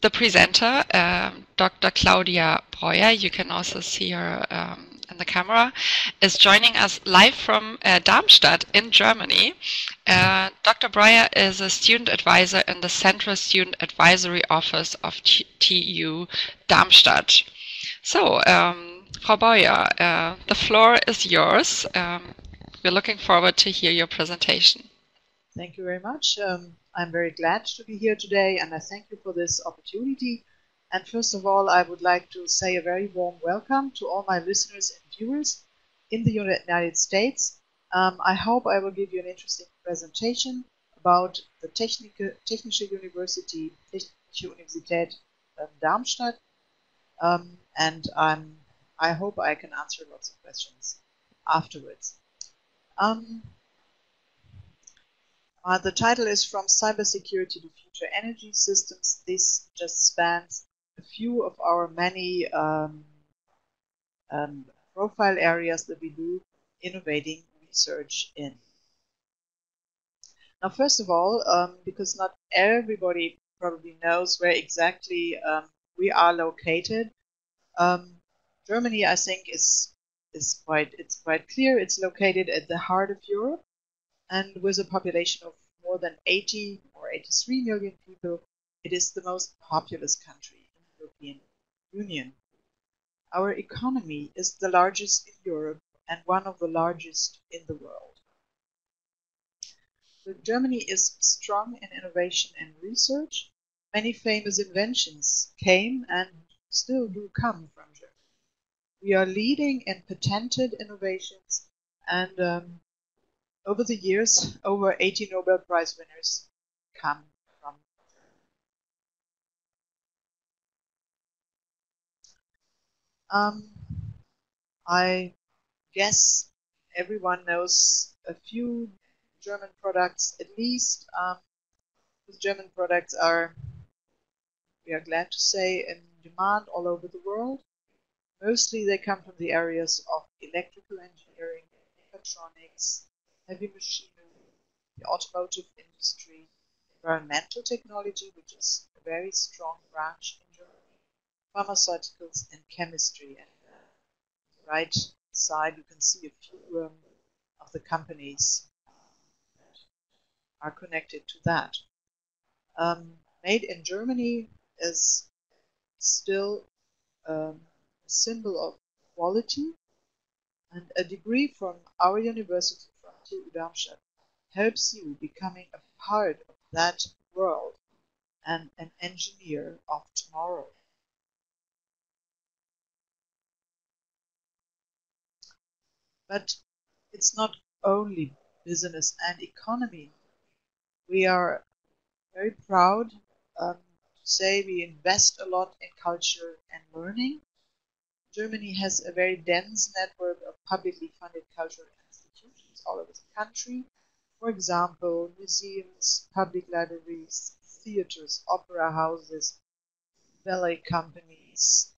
the presenter, Dr. Claudia Breuer, you can also see her in the camera, is joining us live from Darmstadt in Germany. Dr. Breuer is a student advisor in the Central Student Advisory Office of TU Darmstadt. So, Frau Breuer, the floor is yours. We're looking forward to hear your presentation. Thank you very much. I'm very glad to be here today, and I thank you for this opportunity. And first of all, I would like to say a very warm welcome to all my listeners and viewers in the United States. I hope I will give you an interesting presentation about the Technische University, Technische Universität Darmstadt, and I hope I can answer lots of questions afterwards. The title is From Cybersecurity to Future Energy Systems. This just spans a few of our many profile areas that we do innovating research in. Now, first of all, because not everybody probably knows where exactly we are located, Germany, I think, is quite clear. It's located at the heart of Europe, and with a population of more than 80 or 83 million people, it is the most populous country in the European Union. Our economy is the largest in Europe and one of the largest in the world. So Germany is strong in innovation and research. Many famous inventions came and still do come from Germany. We are leading in patented innovations, and over the years, over 80 Nobel Prize winners come from Germany. I guess everyone knows a few German products, at least. The German products are, we are glad to say, in demand all over the world. Mostly they come from the areas of electrical engineering, mechatronics, heavy machinery, the automotive industry, environmental technology, which is a very strong branch in Germany, pharmaceuticals, and chemistry. And on the right side, you can see a few of the companies that are connected to that. Made in Germany is still a symbol of quality, and a degree from our university, from TU Darmstadt, helps you becoming a part of that world and an engineer of tomorrow. But it's not only business and economy. We are very proud to say we invest a lot in culture and learning. Germany has a very dense network of publicly funded cultural institutions all over the country. For example, museums, public libraries, theaters, opera houses, ballet companies,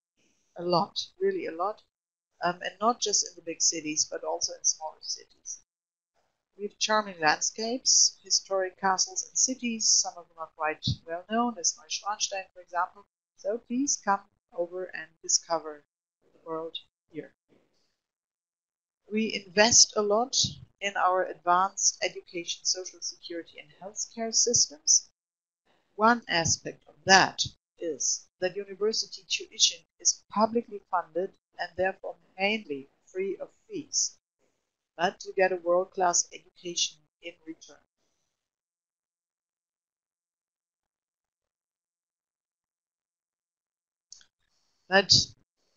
a lot, really a lot, and not just in the big cities, but also in smaller cities. We have charming landscapes, historic castles and cities. Some of them are quite well known, as Neuschwanstein, for example. So please come over and discover the world here. We invest a lot in our advanced education, social security, and healthcare systems. One aspect of that is that university tuition is publicly funded and therefore mainly free of fees, but you get a world-class education in return. But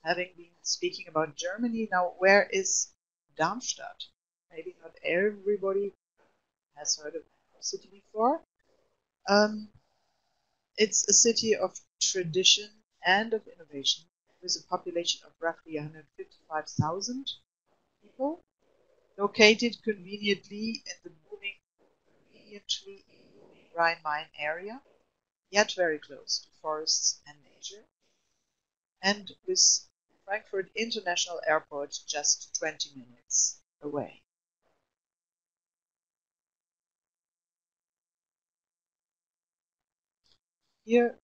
having been speaking about Germany, now where is Darmstadt? Maybe not everybody has heard of the city before. It's a city of tradition and of innovation, with a population of roughly 155,000 people, located conveniently in the booming Rhine-Main area, yet very close to forests and nature, and with Frankfurt International Airport just 20 minutes away. Here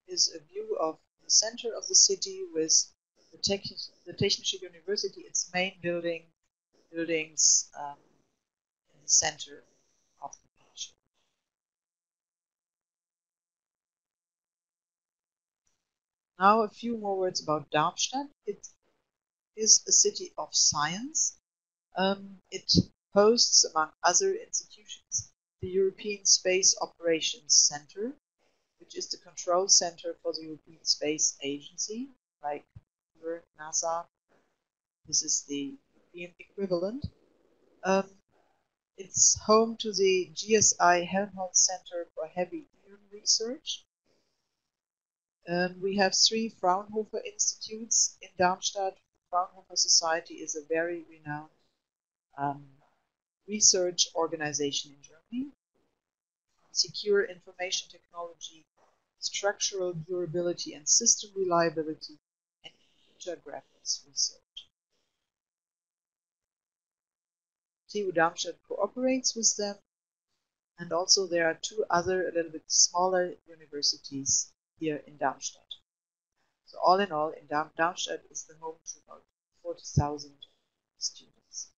is a view of the center of the city with the Technische University, its main buildings in the center of the picture. Now a few more words about Darmstadt. It is a city of science. It hosts, among other institutions, the European Space Operations Center, which is the control center for the European Space Agency, like your NASA. This is the European equivalent. It's home to the GSI Helmholtz Center for Heavy Ion Research. We have 3 Fraunhofer institutes in Darmstadt. The Fraunhofer Society is a very renowned research organization in Germany. Secure information technology, structural durability and system reliability, and computer graphics research. TU Darmstadt cooperates with them, and also there are 2 other a little bit smaller universities here in Darmstadt. So all in all, in Darmstadt is the home to about 40,000 students.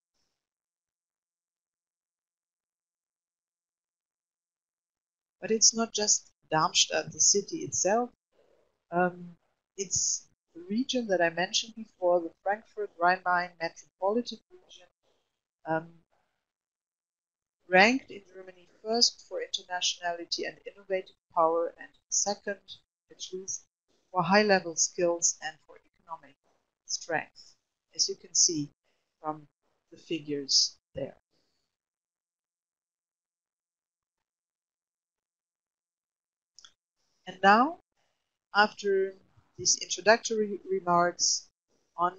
But it's not just Darmstadt, the city itself. It's the region that I mentioned before, the Frankfurt Rhine-Main metropolitan region, ranked in Germany first for internationality and innovative power, and second, at least, for high-level skills and for economic strength, as you can see from the figures there. And now, after these introductory remarks on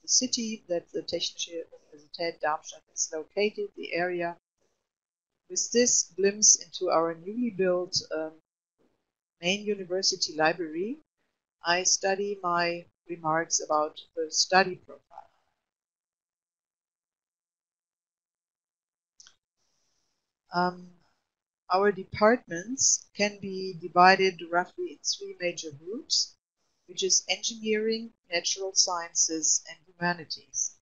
the city that the Technische Universität Darmstadt is located, the area, with this glimpse into our newly built main university library, I study my remarks about the study profile. Our departments can be divided roughly in 3 major groups, which is engineering, natural sciences, and humanities.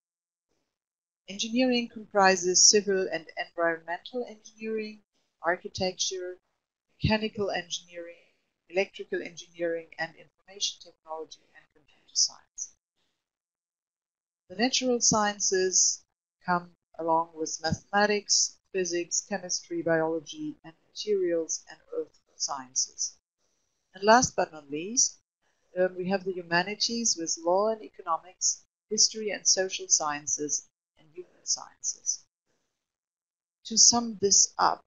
Engineering comprises civil and environmental engineering, architecture, mechanical engineering, electrical engineering, and information technology and computer science. The natural sciences come along with mathematics, physics, chemistry, biology, and materials and earth sciences. And last but not least, we have the humanities with law and economics, history and social sciences, and human sciences. To sum this up,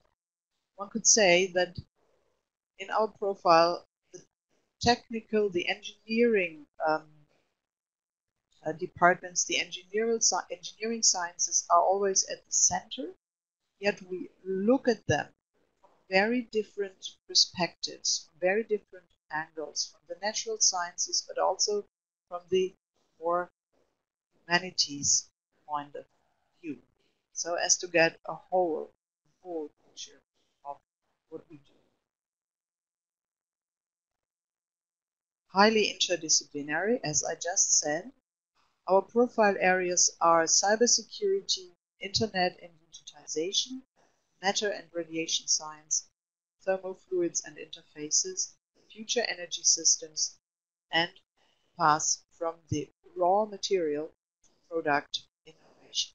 one could say that in our profile, the engineering departments, the engineering sciences are always at the center, yet we look at them from very different perspectives, from very different angles, from the natural sciences, but also from the more humanities point of view, so as to get a whole picture of what we do. Highly interdisciplinary, as I just said. Our profile areas are cybersecurity, internet and digitization, matter and radiation science, thermofluids and interfaces, future energy systems, and pass from the raw material to product innovation.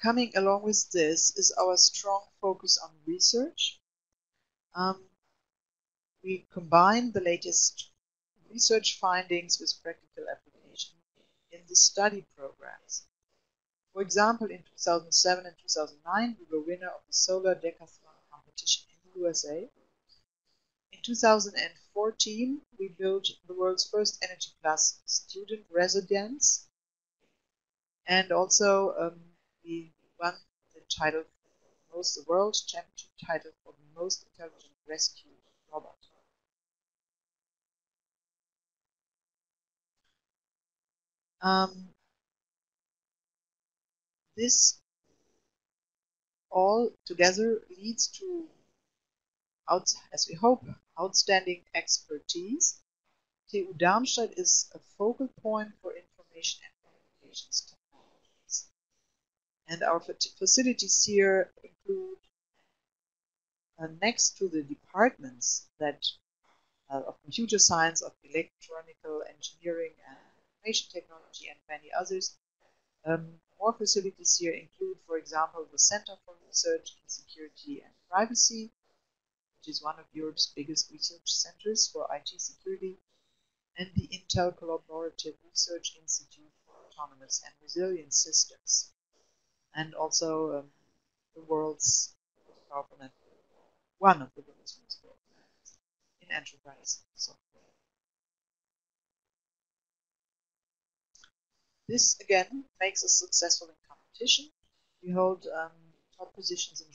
Coming along with this is our strong focus on research. We combine the latest research findings with practical application in the study programs. For example, in 2007 and 2009, we were winner of the Solar Decathlon competition in the USA. In 2014, we built the world's first energy class student residence, and also we won the world championship title for the most intelligent rescue robot. This all together leads to, as we hope, outstanding expertise. TU Darmstadt is a focal point for information and communications technologies. And our facilities here include, next to the departments that of computer science, of electronical engineering and information technology, and many others, more facilities here include, for example, the Center for Research in Security and Privacy, which is one of Europe's biggest research centers for IT security, and the Intel Collaborative Research Institute for Autonomous and Resilient Systems, and also the world's most powerful network, one of the world's most powerful networks in enterprise software. This again makes us successful in competition. We hold top positions in the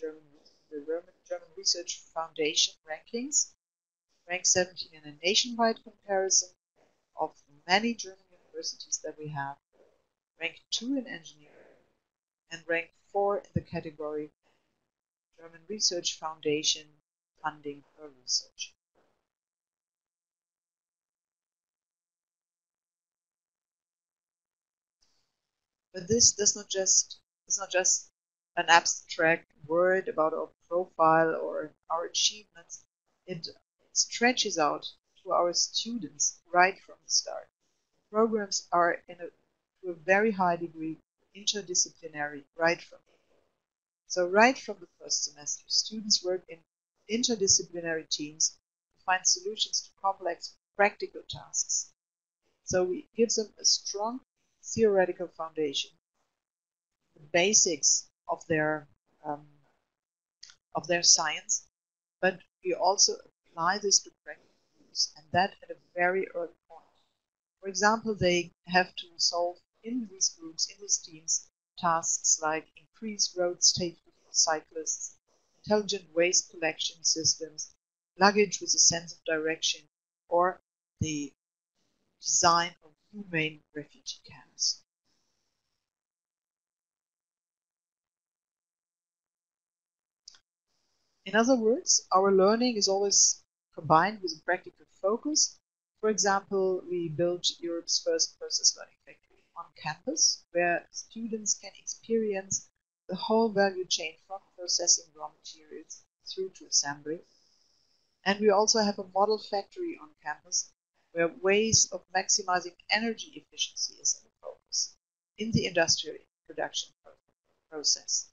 German Research Foundation rankings, rank 17 in a nationwide comparison of the many German universities that we have, rank 2 in engineering, and rank 4 in the category German Research Foundation funding for research. But this is not just an abstract word about our profile or our achievements. It stretches out to our students right from the start. Programs are to a very high degree interdisciplinary right from the beginning. So right from the first semester, students work in interdisciplinary teams to find solutions to complex practical tasks. So it gives them a strong theoretical foundation, the basics of their science, but we also apply this to practical use, and that at a very early point. For example, they have to solve in these groups, in these teams, tasks like increase road safety for cyclists, intelligent waste collection systems, luggage with a sense of direction, or the design of humane refugee camps. In other words, our learning is always combined with a practical focus. For example, we built Europe's first process learning factory on campus, where students can experience the whole value chain from processing raw materials through to assembly. And we also have a model factory on campus, where ways of maximizing energy efficiency is in the focus in the industrial production process.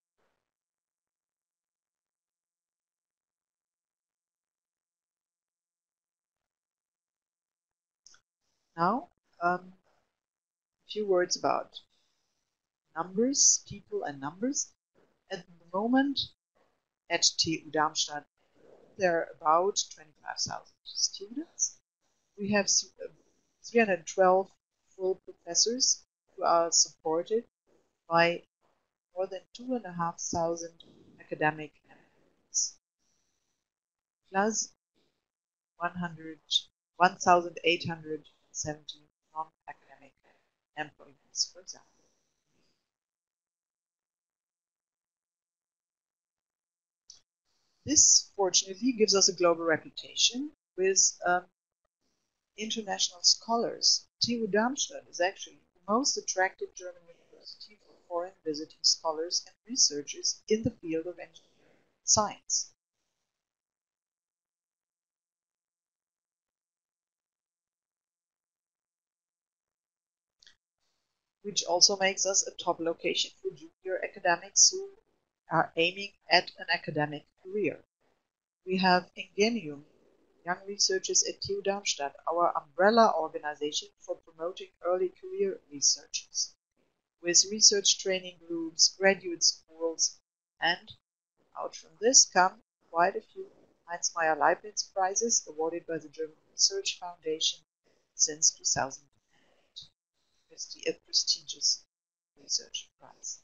Now, a few words about numbers, people and numbers. At the moment, at TU Darmstadt, there are about 25,000 students. We have 312 full professors who are supported by more than 2,500 academic employees, plus 1,870 non-academic employees, for example. This, fortunately, gives us a global reputation with international scholars. TU Darmstadt is actually the most attractive German university for foreign visiting scholars and researchers in the field of engineering and science. Which also makes us a top location for junior academics who are aiming at an academic career. We have Ingenium, young researchers at TU Darmstadt, our umbrella organization for promoting early career researchers, with research training groups, graduate schools, and out from this come quite a few Heinz-Meyer-Leibniz prizes awarded by the German Research Foundation since 2008. A prestigious research prize.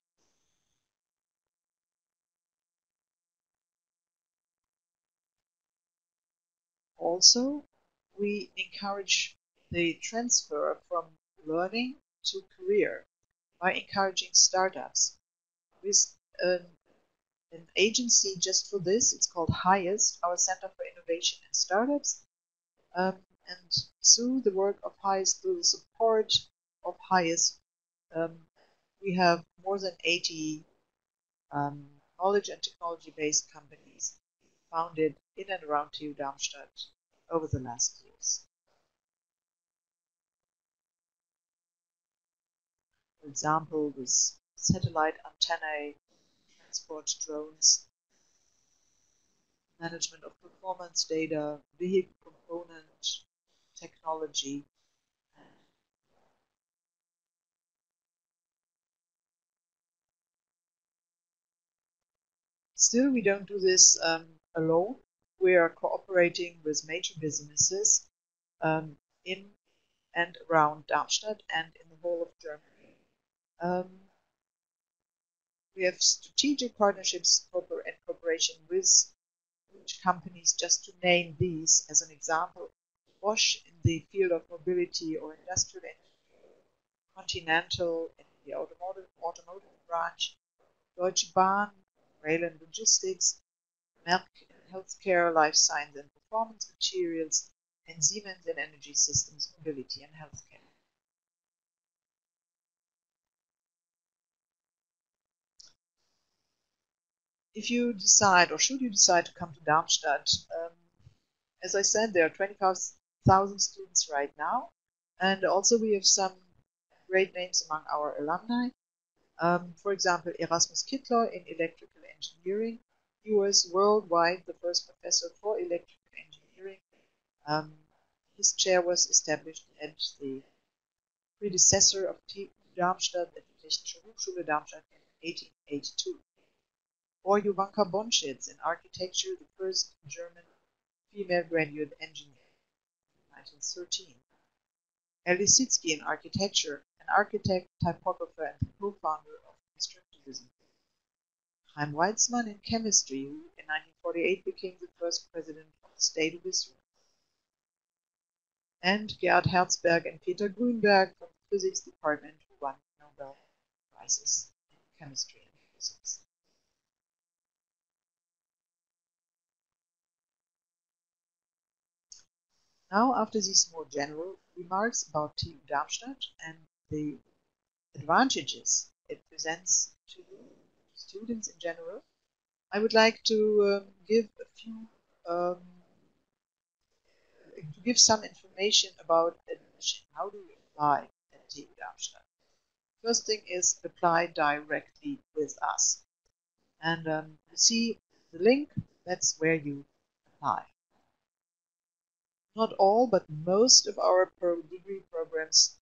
Also, we encourage the transfer from learning to career by encouraging startups with an an agency just for this. It's called HIGHEST, our Center for Innovation and Startups. And through the work of HIGHEST, through the support of HIGHEST, we have more than 80 knowledge and technology-based companies founded in and around TU Darmstadt over the last years. For example, with satellite antennae, transport drones, management of performance data, vehicle component technology. Still, we don't do this alone. We are cooperating with major businesses in and around Darmstadt and in the whole of Germany. We have strategic partnerships and cooperation with huge companies, just to name these as an example. Bosch in the field of mobility or industrial engineering, Continental in the automotive branch, Deutsche Bahn, rail and logistics, Merck in healthcare, life science and performance materials, and Siemens in energy systems, mobility and healthcare. If you decide, or should you decide to come to Darmstadt, as I said, there are 25,000 students right now, and also we have some great names among our alumni. For example, Erasmus Kittler in electrical engineering. He was worldwide the first professor for electrical engineering. His chair was established at the predecessor of TU Darmstadt at the Technische Hochschule Darmstadt in 1882. Or Jovanka Bonschitz in architecture, the first German female graduate engineer in 1913. Elie Sitzky in architecture, an architect, typographer, and the co-founder of constructivism. Chaim Weizmann in chemistry, who in 1948 became the first president of the state of Israel. And Gerhard Herzberg and Peter Grünberg from the physics department, who won Nobel Prizes in chemistry and physics. Now, after these more general remarks about TU Darmstadt and the advantages it presents to students in general, I would like to give some information about admission. How do we apply at TU Darmstadt? First thing is apply directly with us. And you see the link, that's where you apply. Not all, but most of our degree programs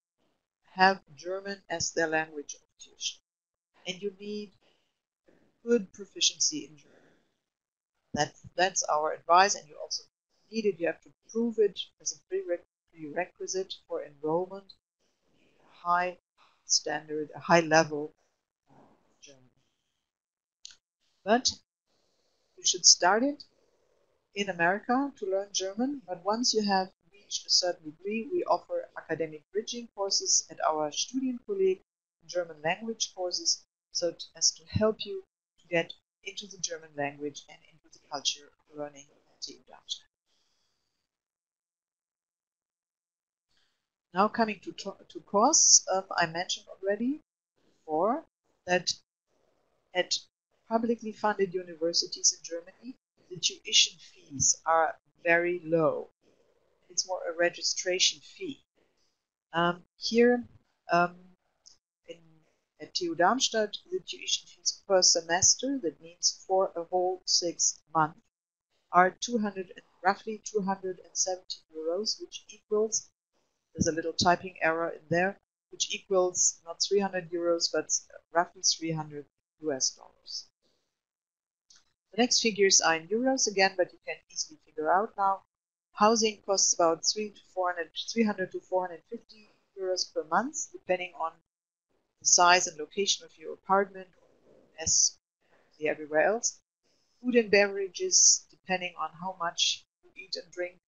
have German as their language of tuition. And you need good proficiency in German. That's our advice, and you also need it. You have to prove it as a prerequisite for enrollment. A high standard, a high level of German. But you should start it in America to learn German, but once you have reached a certain degree, we offer academic bridging courses at our Studienkolleg, German language courses, so as to help you to get into the German language and into the culture of learning at TU Darmstadt. Now coming to costs, I mentioned already before that at publicly funded universities in Germany, the tuition fees are very low. It's more a registration fee. Here at TU Darmstadt, the tuition fees per semester, that means for a whole 6 months, are roughly 270 euros, which equals, there's a little typing error in there, which equals not 300 euros, but roughly 300 US dollars. The next figures are in euros again, but you can easily figure out now. Housing costs about 300 to 450 euros per month, depending on the size and location of your apartment, as everywhere else. Food and beverages, depending on how much you eat and drink,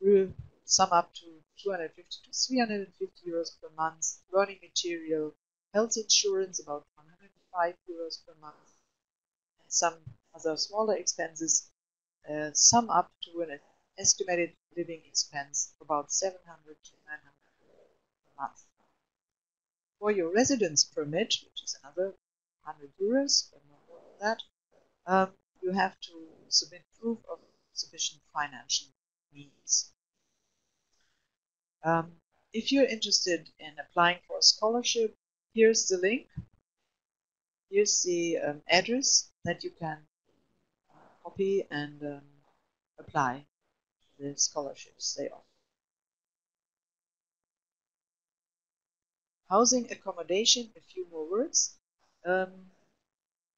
will sum up to 250 to 350 euros per month. Learning material, health insurance, about 105 euros per month. some other smaller expenses sum up to an estimated living expense of about 700 to 900 a month. For your residence permit, which is another 100 euros, but not more than that, you have to submit proof of sufficient financial means. If you're interested in applying for a scholarship, here's the link. Here's the address that you can copy and apply the scholarships they offer. Housing accommodation, a few more words.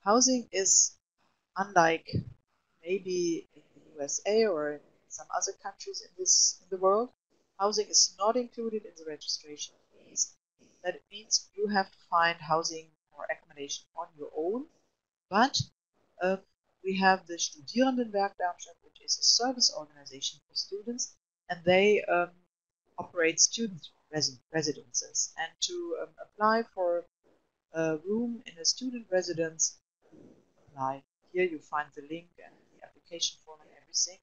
Housing is, unlike maybe in the USA or in some other countries in the world, housing is not included in the registration fees. That means you have to find housing or accommodation on your own. But we have the Studierendenwerk Darmstadt, which is a service organization for students, and they operate student residences. And to apply for a room in a student residence, apply. Here you find the link and the application form and everything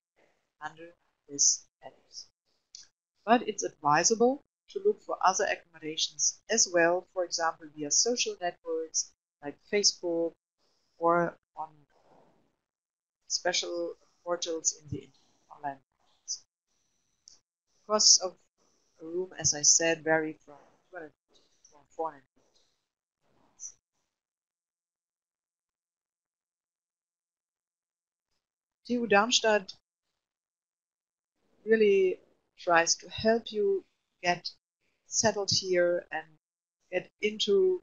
under this address. But it's advisable to look for other accommodations as well, for example, via social networks like Facebook or on special portals in the online portals. Costs of a room, as I said, vary from 250 to 450. TU Darmstadt really tries to help you get settled here and get into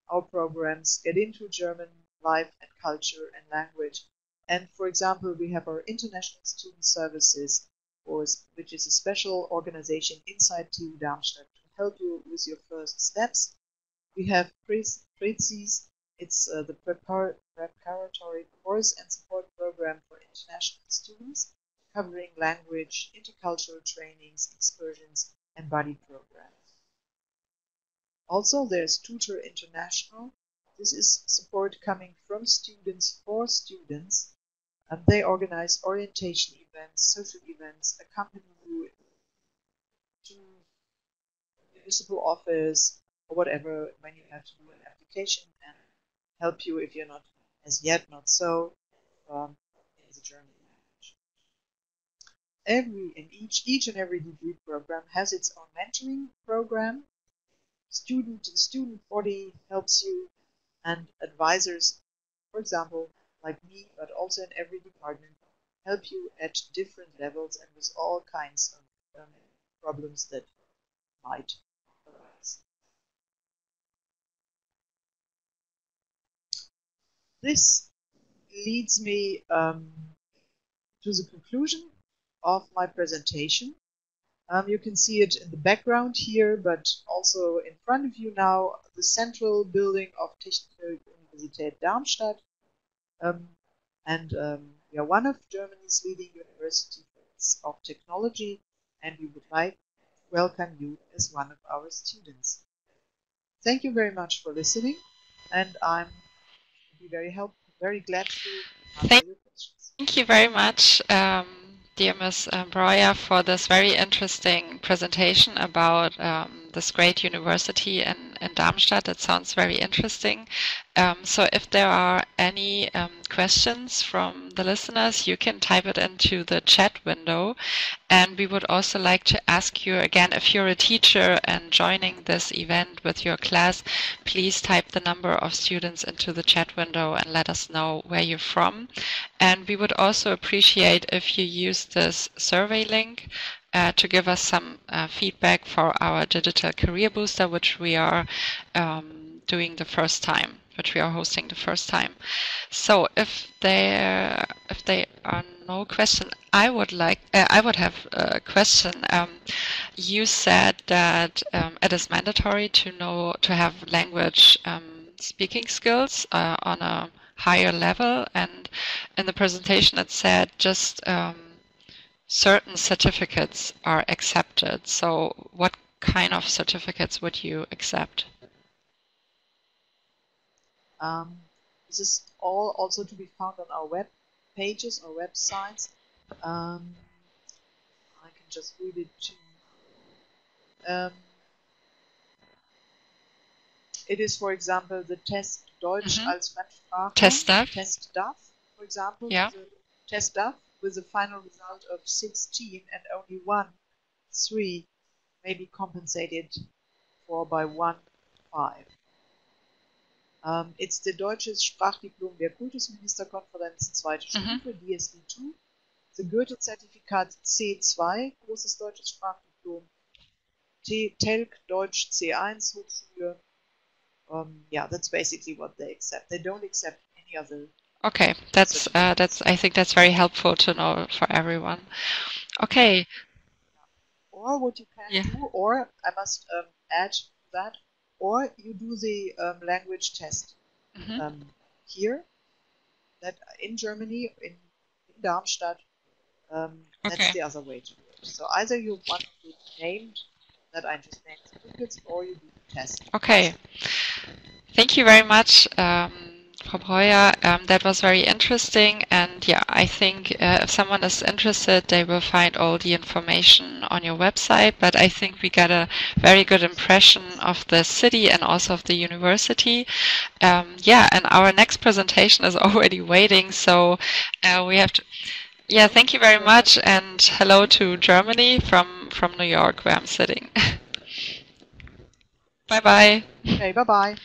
our programs, get into German life and culture and language. And for example, we have our International Student Services, which is a special organization inside TU Darmstadt to help you with your first steps. We have PREZIS, it's the preparatory course and support program for international students, covering language, intercultural trainings, excursions, and buddy programs. Also, there's Tutor International. This is support coming from students for students. And they organize orientation events, social events, accompany you to the municipal office or whatever when you have to do an application and help you if you're not as yet not so in the German language. Each and every degree program has its own mentoring program. Student body helps you, and advisors, for example, like me, but also in every department, help you at different levels and with all kinds of problems that might arise. This leads me to the conclusion of my presentation. You can see it in the background here, but also in front of you now, the central building of Technical University Darmstadt. We are one of Germany's leading universities of technology, and we would like to welcome you as one of our students. Thank you very much for listening, and I'm very glad to answer your questions. Thank you very much, dear Ms. Breuer, for this very interesting presentation about this great university in Darmstadt. It sounds very interesting. So if there are any questions from the listeners, you can type it into the chat window. And we would also like to ask you again, if you're a teacher and joining this event with your class, please type the number of students into the chat window and let us know where you're from. And we would also appreciate if you use this survey link to give us some feedback for our digital career booster, which we are doing the first time, which we are hosting the first time. So if there are no questions, I would have a question. You said that it is mandatory to have language speaking skills on a higher level, and in the presentation it said just certain certificates are accepted. So what kind of certificates would you accept? This is all also to be found on our web pages or websites. I can just read it to you. It is, for example, the Test Deutsch als Fremdsprache. Test DAF, for example. Yeah. The Test DAF with a final result of 16 and only 3 may be compensated for by 1,5. It's the Deutsches Sprachdiplom der Kultusministerkonferenz, zweite Stufe, DSD2. The Goethe-Zertifikat C2, großes deutsches Sprachdiplom. TELC Deutsch C1 Hochschule. Yeah, that's basically what they accept. They don't accept any other. Okay, that's I think that's very helpful to know for everyone. Okay. Or what you can do, or I must add to that, or you do the language test here, that in Germany, in Darmstadt. That's the other way to do it. So either you want to be named, that I just named certificates, or you do the test. Okay. Thank you very much, Frau Breuer. That was very interesting, and yeah, I think if someone is interested, they will find all the information on your website, but I think we got a very good impression of the city and also of the university. Yeah, and our next presentation is already waiting, so we have to... Yeah, thank you very much, and hello to Germany from New York, where I'm sitting. Bye-bye. Okay, bye-bye.